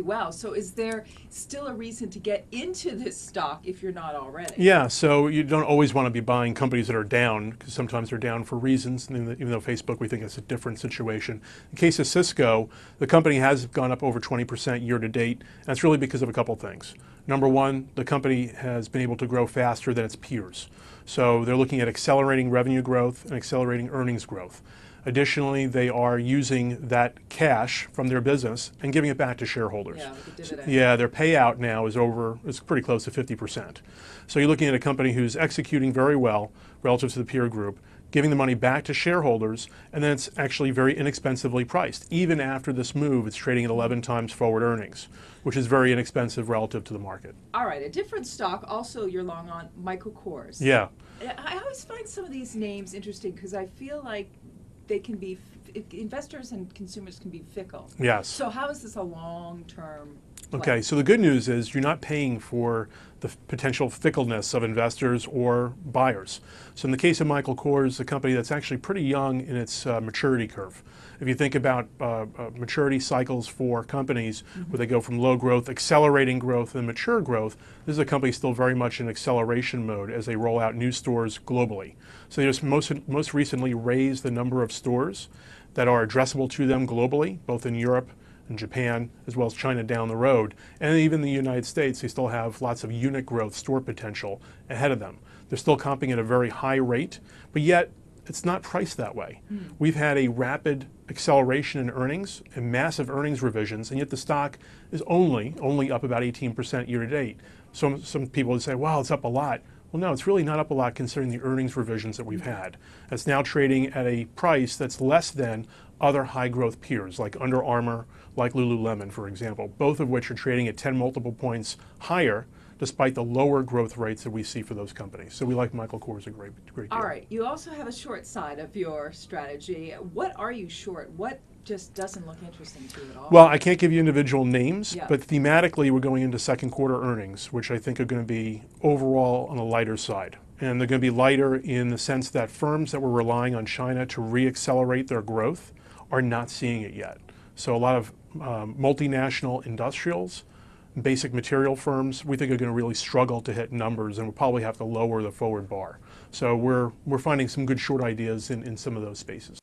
well. So is there still a reason to get into this stock if you're not already? Yeah, so you don't always want to be buying companies that are down, because sometimes they're down for reasons, and even though Facebook, we think it's a different situation. In case of Cisco, the company has gone up over 20% year to date, and that's really because of a couple things. Number one, the company has been able to grow faster than its peers. So they're looking at accelerating revenue growth and accelerating earnings growth. Additionally, they are using that cash from their business and giving it back to shareholders. Yeah, like a dividend. Yeah, their payout now is pretty close to 50%. So you're looking at a company who's executing very well relative to the peer group, giving the money back to shareholders, and then it's actually very inexpensively priced. Even after this move, it's trading at 11 times forward earnings, which is very inexpensive relative to the market. All right, a different stock also you're long on, Michael Kors. Yeah. I always find some of these names interesting because I feel like they can be, investors and consumers can be fickle. Yes. So how is this a long-term play? Okay, so the good news is you're not paying for the potential fickleness of investors or buyers. So in the case of Michael Kors, a company that's actually pretty young in its maturity curve. If you think about maturity cycles for companies where they go from low growth, accelerating growth, and mature growth, this is a company still very much in acceleration mode as they roll out new stores globally. So they just most recently raised the number of stores that are addressable to them globally, both in Europe and Japan, as well as China down the road. And even the United States, they still have lots of unit growth store potential ahead of them. They're still comping at a very high rate, but yet it's not priced that way. We've had a rapid acceleration in earnings and massive earnings revisions, and yet the stock is only up about 18% year to date. Some people would say, wow, it's up a lot. Well, no, it's really not up a lot considering the earnings revisions that we've had. It's now trading at a price that's less than other high growth peers like Under Armour, like Lululemon, for example, both of which are trading at 10 multiple points higher despite the lower growth rates that we see for those companies. So we like Michael Kors a great deal. All right, you also have a short side of your strategy. What are you short? What just doesn't look interesting to you at all? Well, I can't give you individual names, Yeah. but thematically we're going into second quarter earnings, which I think are going to be overall on the lighter side. And they're going to be lighter in the sense that firms that were relying on China to re-accelerate their growth are not seeing it yet. So a lot of multinational industrials, basic material firms, we think are going to really struggle to hit numbers, and we'll probably have to lower the forward bar. So we're finding some good short ideas in some of those spaces.